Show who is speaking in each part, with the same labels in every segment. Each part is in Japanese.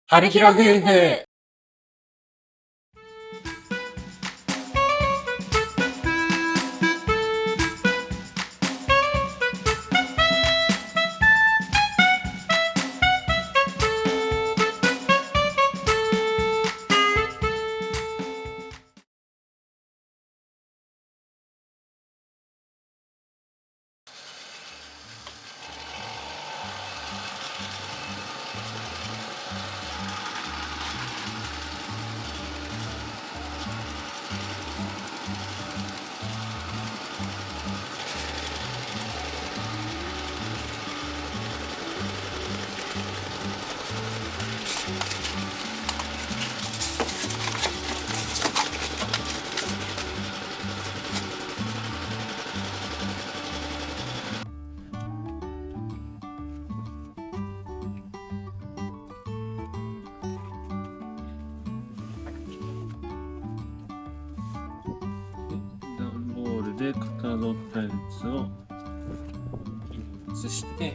Speaker 1: 春広夫婦。
Speaker 2: 段ボールでかたどったやつを移して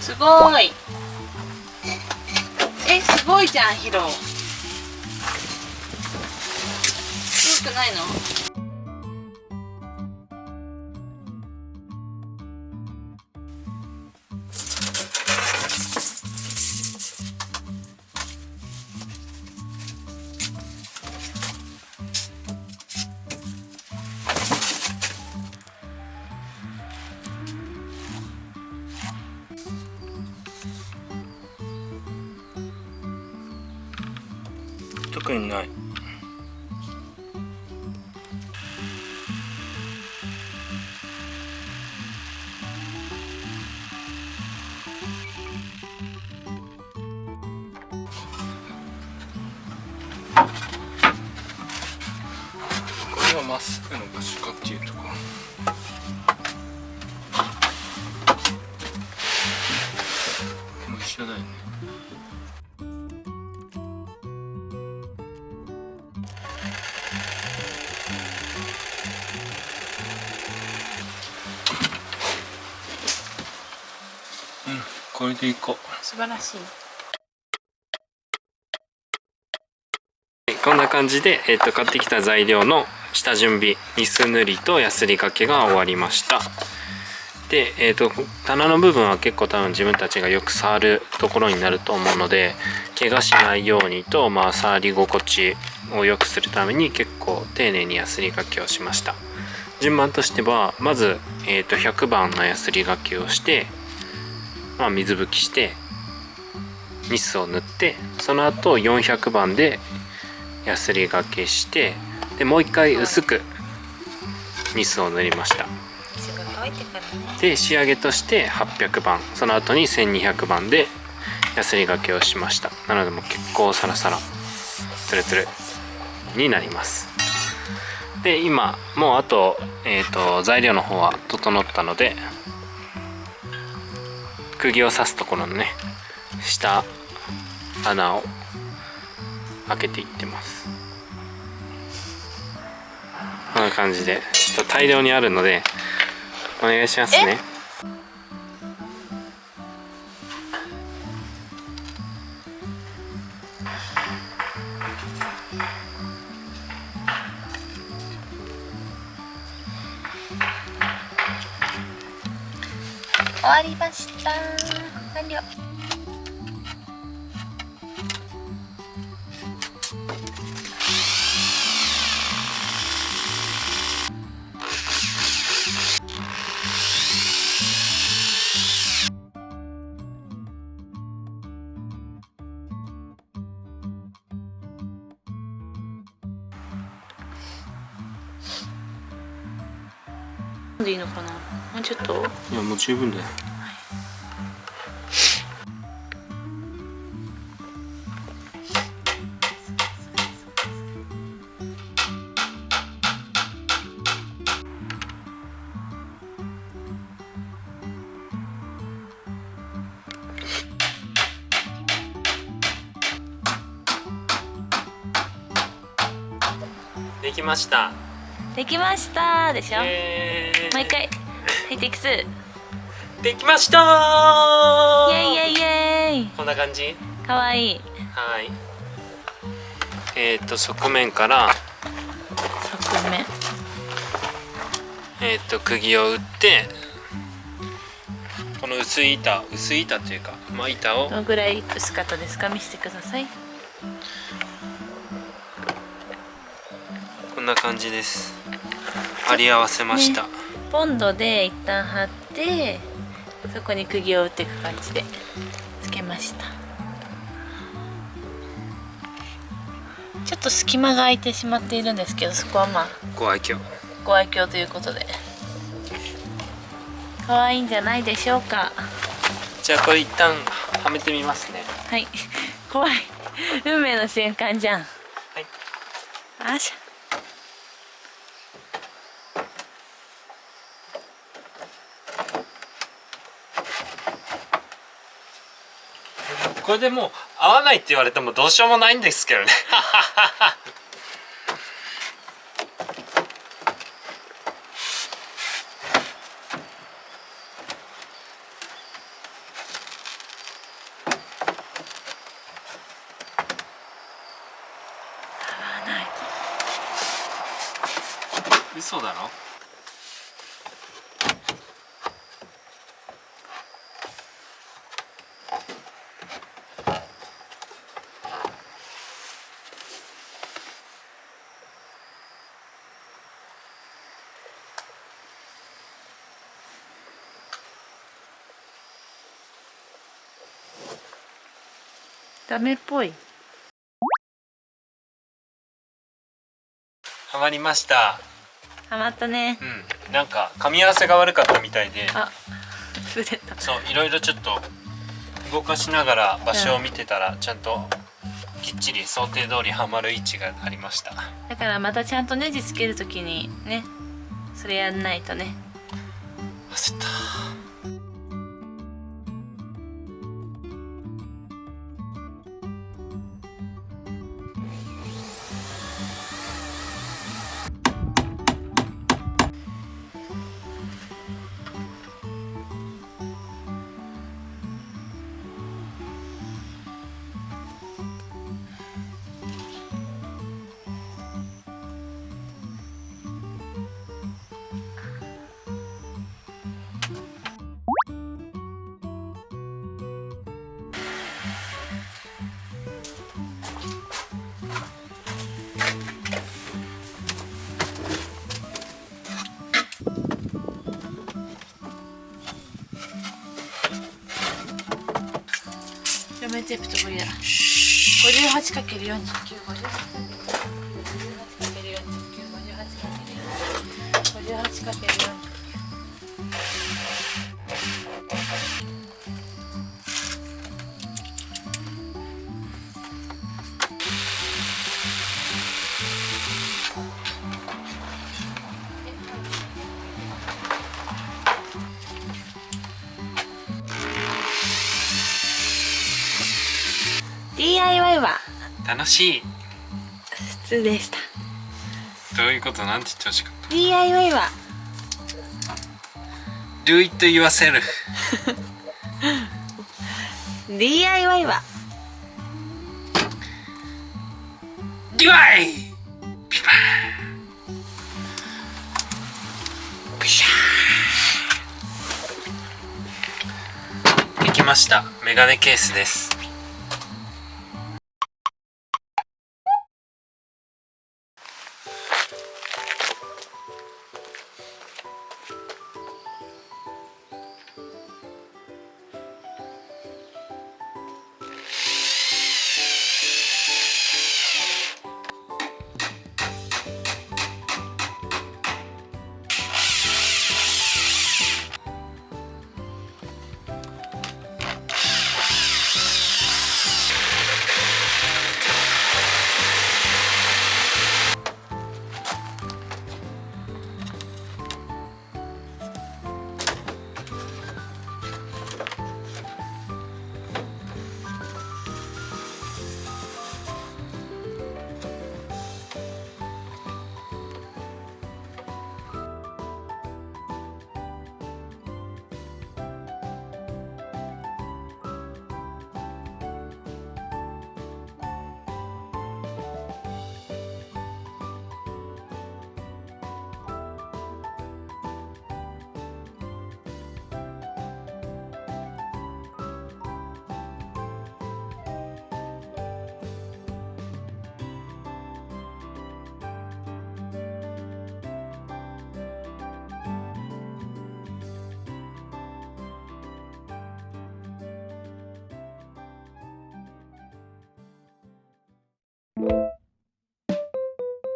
Speaker 3: すごい。すごいじゃん、ヒロ。すごくないの？
Speaker 2: 特にない。これはまっすぐの場所かっていうところ。もう一緒だよね。これでいこう。
Speaker 3: 素晴らしい。
Speaker 2: こんな感じで、買ってきた材料の下準備、ニス塗りとヤスリ掛けが終わりました。で、棚の部分は結構多分自分たちがよく触るところになると思うので、怪我しないようにと、触り心地を良くするために結構丁寧にヤスリ掛けをしました。順番としてはまず、100番のヤスリ掛けをして、水拭きしてニスを塗って、その後400番でヤスリ掛けして、でもう一回薄くニスを塗りました。で仕上げとして800番、その後に1200番でヤスリ掛けをしました。なのでもう結構サラサラツルツルになります。で今もうあと、材料の方は整ったので、釘を刺すところのね下穴を開けていってます。こんな感じでちょっと大量にあるのでお願いしますね。
Speaker 3: 終わりました。完了。でいいのかな。もうちょっと。
Speaker 2: いやもう十分だよ。できました。
Speaker 3: できましたでしょ。もう
Speaker 2: イ
Speaker 3: 一回。はい、テイク2。
Speaker 2: できました
Speaker 3: イエイイエイイエイ。
Speaker 2: こんな感じ。
Speaker 3: かわいい。
Speaker 2: はい。側面から
Speaker 3: 側面。
Speaker 2: 釘を打って、この薄い板というか、まあ、板を
Speaker 3: どのぐらい薄かったですか、見せてください。
Speaker 2: こんな感じです。貼り合わせました、
Speaker 3: ね、ボンドで一旦貼って、そこに釘を打っていく感じでつけました。ちょっと隙間が空いてしまっているんですけど、そこはまあ
Speaker 2: ご愛嬌
Speaker 3: ということで可愛いんじゃないでしょうか。
Speaker 2: じゃあこれ一旦はめてみますね。
Speaker 3: はい。怖い。運命の瞬間じゃん。
Speaker 2: はい。
Speaker 3: あしゃ。
Speaker 2: これでもう合わないって言われてもどうしようもないんですけどね。嘘だろ。
Speaker 3: ダメっぽい。
Speaker 2: はまりました。
Speaker 3: はまったね。
Speaker 2: うん、なんか噛み合わせが悪かったみたいで、
Speaker 3: あ、ずれた。
Speaker 2: そういろいろちょっと動かしながら場所を見てたら、ちゃんときっちり想定通りはまる位置がありました。
Speaker 3: だからまたちゃんとネジつけるときにね、それやんないとね。
Speaker 2: 焦った。
Speaker 3: 両面テープとこれだ。58×49、58×49、DIY は
Speaker 2: 楽しい。
Speaker 3: 普通でした。
Speaker 2: どういうこと？なんて言ってほしかった。
Speaker 3: DIY は
Speaker 2: Do it yourself。
Speaker 3: DIY は
Speaker 2: DIY ピパーピシャー。できました。メガネケースです。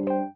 Speaker 3: う